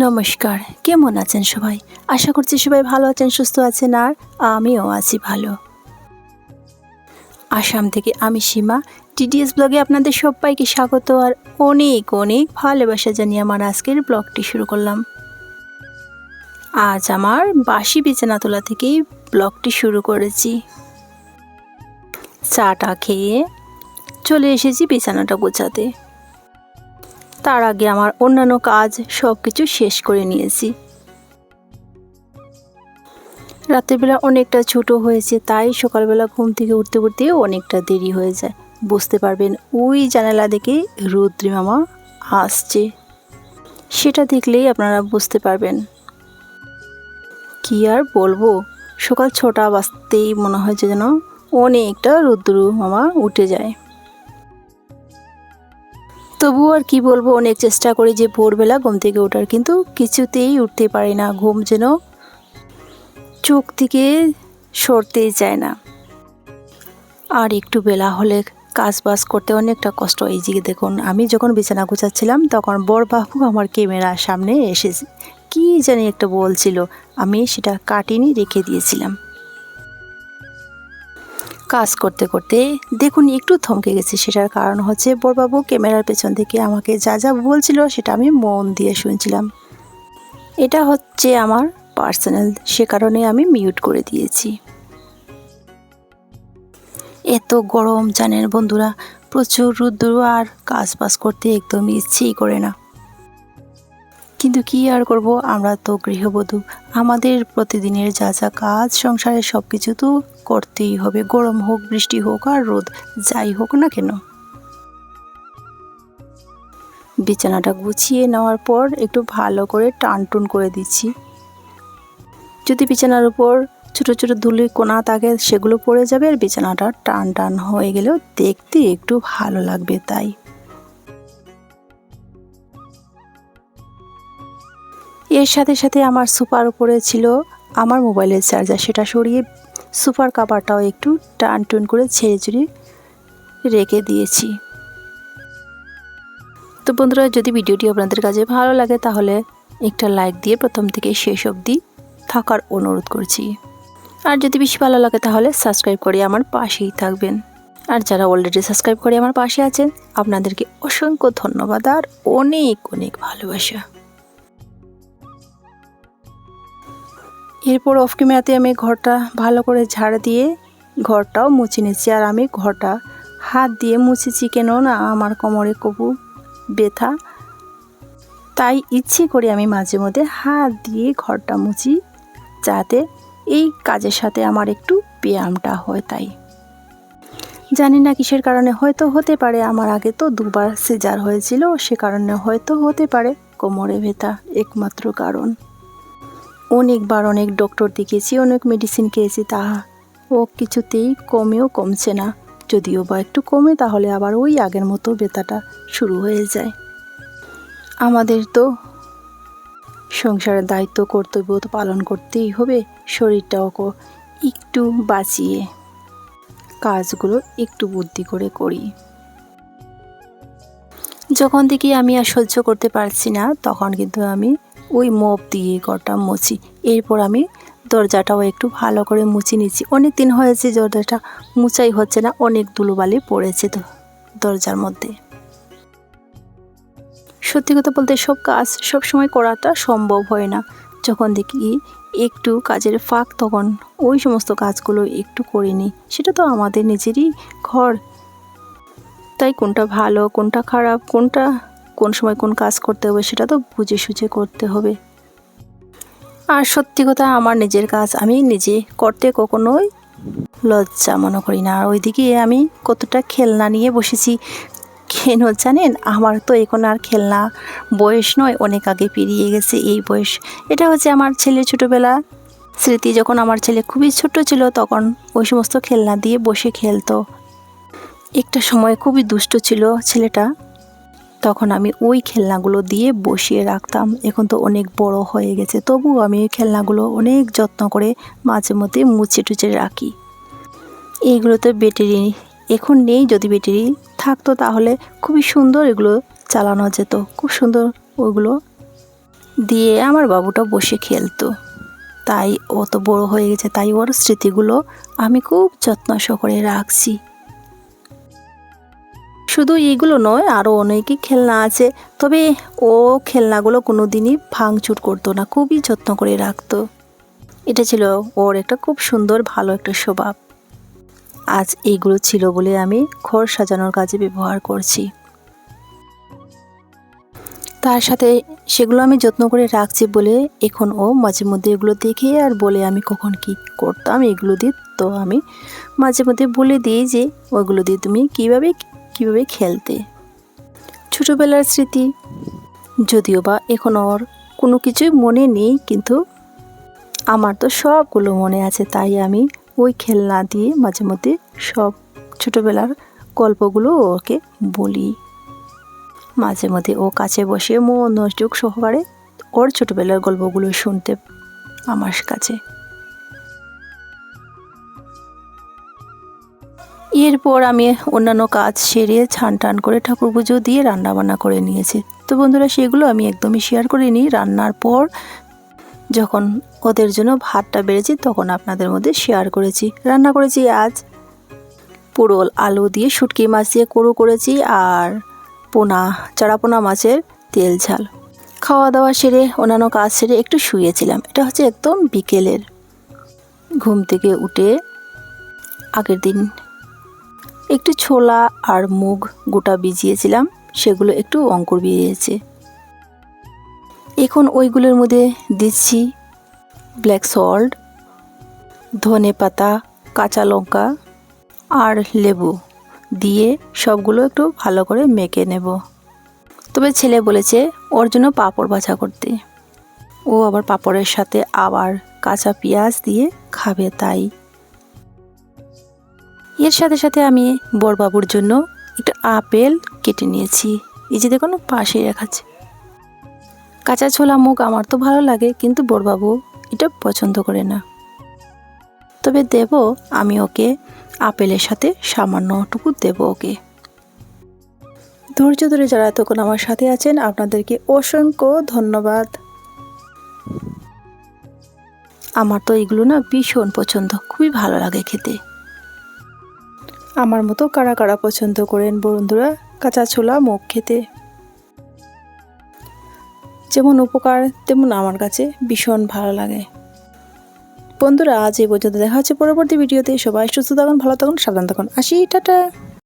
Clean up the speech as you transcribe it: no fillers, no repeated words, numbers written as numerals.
নমস্কার, কেমন আছেন সবাই? আশা করছি সবাই ভালো আছেন, সুস্থ আছেন, আর আমিও আছি ভালো। আসাম থেকে আমি সীমা, টিডিএস ব্লগে আপনাদের সবাইকে স্বাগত আর অনেক অনেক ভালোবাসা জানিয়ে আমার আজকের ব্লগটি শুরু করলাম। আজ আমার বাসি বিছানা তোলা থেকেই ব্লগটি শুরু করেছি। চাটা খেয়ে চলে এসেছি বিছানাটা গোছাতে। তার আগে আমার অন্যান্য কাজ সব কিছু শেষ করে নিয়েছি। রাত্রিবেলা অনেকটা ছোট হয়েছে, তাই সকালবেলা ঘুম থেকে উঠতে উঠতেও অনেকটা দেরি হয়ে যায়। বুঝতে পারবেন ওই জানালা দেখে রুদ্রি মামা আসছে, সেটা দেখলেই আপনারা বুঝতে পারবেন। কি আর বলবো, সকাল 6টা বাজতেই মনে হয় যেন অনেকটা রুদ্রু মামা উঠে যায়। তবু আর কি বলবো, অনেক চেষ্টা করি যে ভোরবেলা ঘুম থেকে ওঠার, কিন্তু কিছুতেই উঠতে পারি না। ঘুম যেন চোখ থেকে সরতেই চায় না। আর একটু বেলা হলে কাজ বাজ করতে অনেকটা কষ্ট। এই যে দেখুন, আমি যখন বিছানা গোছাচ্ছিলাম তখন বড়বাবু আমার ক্যামেরার সামনে এসে কি জানি একটা বলছিল, আমি সেটা কাটিনি, রেখে দিয়েছিলাম। কাজ করতে করতে দেখুন একটু থমকে গেছি, সেটার কারণ হচ্ছে বড়বাবু ক্যামেরার পেছন থেকে আমাকে যা যা বলছিল সেটা আমি মন দিয়ে শুনছিলাম। এটা হচ্ছে আমার পার্সোনাল, সে কারণে আমি মিউট করে দিয়েছি। এত গরম জানেন বন্ধুরা, প্রচুর রৌদ্র, আর কাজ বাজ করতে একদমই ইচ্ছেই করে না। কিন্তু কি আর করব, আমরা তো গৃহবধূ, আমাদের প্রতিদিনের যা যা কাজ সংসারে সব কিছু তো করতেই হবে, গরম হোক, বৃষ্টি হোক আর রোদ যাই হোক না কেন। বিছানাটা গুছিয়ে নেওয়ার পর একটু ভালো করে টানটুন করে দিচ্ছি। যদি বিছানার উপর ছোট ছোট ধুলি কোনা থাকে সেগুলো পড়ে যাবে, আর বিছানাটা টান টান হয়ে গেলেও দেখতে একটু ভালো লাগবে। তাই এর সাথে সাথে আমার সোফার উপরে ছিল আমার মোবাইলের চার্জার, সেটা সরিয়ে সোফার কাভারটাও একটু টান টুন করে ছেড়ে ছুড়ে রেখে দিয়েছি। তো বন্ধুরা, যদি ভিডিওটি আপনাদের কাছে ভালো লাগে তাহলে একটা লাইক দিয়ে প্রথম থেকে শেষ অবধি থাকার অনুরোধ করছি। আর যদি বেশি ভালো লাগে তাহলে সাবস্ক্রাইব করে আমার পাশেই থাকবেন। আর যারা অলরেডি সাবস্ক্রাইব করে আমার পাশে আছেন, আপনাদেরকে অসংখ্য ধন্যবাদ আর অনেক অনেক ভালোবাসা। এরপর অফ ক্যামেরাতে আমি ঘরটা ভালো করে ঝাড় দিয়ে ঘরটাও মুছে নিচ্ছি। আর আমি ঘরটা হাত দিয়ে মুছেছি কেন না, আমার কোমরে কবু ব্যথা, তাই ইচ্ছে করে আমি মাঝে মধ্যে হাত দিয়ে ঘরটা মুছি, যাতে এই কাজের সাথে আমার একটু ব্যায়ামটা হয়। তাই জানি না কিসের কারণে, হয়তো হতে পারে আমার আগে তো 2বার সিজার হয়েছিল, সে কারণে হয়তো হতে পারে কোমরে ব্যথা একমাত্র কারণ। অনেকবার অনেক ডক্টর দেখিয়েছি, অনেক মেডিসিন খেয়েছি, তা ও কিছুতেই কমছে না। যদিও বা একটু কমে তাহলে আবার ওই আগের মতো ব্যথাটা শুরু হয়ে যায়। আমাদের তো সংসারের দায়িত্ব কর্তব্য তো পালন করতেই হবে, শরীরটাও একটু বাঁচিয়ে কাজগুলো একটু বুদ্ধি করে করি। যখন থেকে আমি আর সহ্য করতে পারছি না তখন কিন্তু আমি ওই মপ দিয়ে ঘরটা মুছি। এরপর আমি দরজাটাও একটু ভালো করে মুছে নিচ্ছি। অনেক দিন হয়েছে দরজাটা মুছাই হচ্ছে না, অনেক ধুলোবালি পড়েছে তো দরজার মধ্যে। সত্যি কথা বলতে সব কাজ সব সময় করাটা সম্ভব হয় না। যখন দেখি একটু কাজের ফাঁক তখন ওই সমস্ত কাজগুলো একটু করে নিই। সেটা তো আমাদের নিজেরই ঘর, তাই কোনটা ভালো কোনটা খারাপ, কোনটা কোন সময় কোন কাজ করতে হবে সেটা তো বুঝে সুঝে করতে হবে। আর সত্যি কথা, আমার নিজের কাজ আমি নিজে করতে কখনোই লজ্জা মনে করি না। আর ওইদিকে আমি কতটা খেলনা নিয়ে বসেছি, কেন জানেন? আমার তো এখন আর খেলনা বয়স নয়, অনেক আগে পেরিয়ে গেছে এই বয়স। এটা হচ্ছে আমার ছেলে ছোটোবেলা স্মৃতি। যখন আমার ছেলে খুবই ছোট ছিল তখন ওই সমস্ত খেলনা দিয়ে বসে খেলতো। একটা সময় খুবই দুষ্ট ছিল ছেলেটা, তখন আমি ওই খেলনাগুলো দিয়ে বসিয়ে রাখতাম। এখন তো অনেক বড় হয়ে গেছে, তবুও আমি ওই খেলনাগুলো অনেক যত্ন করে মাঝে মধ্যে মুছে টুচে রাখি। এইগুলোতে ব্যাটারি এখন নেই, যদি ব্যাটারি থাকতো তাহলে খুবই সুন্দর এগুলো চালানো যেত, খুব সুন্দর ওইগুলো দিয়ে আমার বাবুটা বসে খেলতো। তাই ও তো বড় হয়ে গেছে, তাই ওর স্মৃতিগুলো আমি খুব যত্ন সহকারে রাখছি। শুধু এইগুলো নয়, আরও অনেকই খেলনা আছে, তবে ও খেলনাগুলো কোনো দিনই ভাঙচুর করতো না, খুবই যত্ন করে রাখতো। এটা ছিল ওর একটা খুব সুন্দর ভালো একটা স্বভাব। আজ এইগুলো ছিল বলে আমি ঘর সাজানোর কাজে ব্যবহার করছি। তার সাথে সেগুলো আমি যত্ন করে রাখছি বলে এখন ও মাঝে মধ্যে এগুলো দেখে আর বলে আমি কখন কি করতাম এগুলো দিয়ে। তো আমি মাঝে মধ্যে বলে দিই যে ওইগুলো দিয়ে তুমি কিভাবে খেলতে। ছোটোবেলার স্মৃতি, যদিও বা এখন ওর কোনো কিছুই মনে নেই, কিন্তু আমার তো সবগুলো মনে আছে। তাই আমি ওই খেলনা দিয়ে মাঝে মধ্যে সব ছোটোবেলার গল্পগুলো ওকে বলি। মাঝে মধ্যে ও কাছে বসে মনোযোগ সহকারে ওর ছোটোবেলার গল্পগুলো শুনতে আমার কাছে। এরপর আমি অন্যান্য কাজ সেরে ছান টান করে ঠাকুর পুজো দিয়ে রান্নাবান্না করে নিয়েছি। তো বন্ধুরা, সেগুলো আমি একদমই শেয়ার করিনি। রান্নার পর যখন ওদের জন্য ভাতটা বেড়েছি তখন আপনাদের মধ্যে শেয়ার করেছি। রান্না করেছি আজ পোড়ল আলু দিয়ে শুটকি মাছ দিয়ে কোড়ো করেছি, আর চারাপোনা মাছের তেল ঝাল। খাওয়া দাওয়া সেরে অন্যান্য কাজ সেরে একটু শুয়েছিলাম। এটা হচ্ছে একদম বিকেলের। ঘুম থেকে উঠে আগের দিন একটু ছোলা আর মুগ গোটা ভিজিয়েছিলাম, সেগুলো একটু অঙ্কুর বেরিয়েছে। এখন ওইগুলোর মধ্যে দিচ্ছি ব্ল্যাক সল্ট, ধনে পাতা, কাঁচা লঙ্কা আর লেবু দিয়ে সবগুলো একটু ভালো করে মেখে নেব। তবে ছেলে বলেছে ওর জন্য পাঁপড় ভাজা করতে। ও আবার পাঁপড়ের সাথে আবার কাঁচা পেঁয়াজ দিয়ে খাবে, তাই এর সাথে সাথে আমি বড়বাবুর জন্য একটা আপেল কেটে নিয়েছি। এই যে দেখুন পাশে রাখাচ্ছে। কাঁচা ছোলা মুগ আমার তো ভালো লাগে, কিন্তু বড়বাবু এটা পছন্দ করে না। তবে দেব আমি ওকে, আপেলের সাথে সামান্যটুকু দেব ওকে। ধৈর্য ধরে যারা এতক্ষণ আমার সাথে আছেন আপনাদেরকে অসংখ্য ধন্যবাদ। আমার তো এগুলো না ভীষণ পছন্দ, খুবই ভালো লাগে খেতে। আমার মতো কারা কারা পছন্দ করেন বন্ধুরা কাঁচা ছোলা মুগ খেতে? যেমন উপকার তেমন আমার কাছে ভীষণ ভালো লাগে। বন্ধুরা, আজ এই পর্যন্ত। দেখা হচ্ছে পরবর্তী ভিডিওতে। সবাই সুস্থ থাকুন, ভালো থাকুন, সাবধান থাকুন। আসি, টাটা।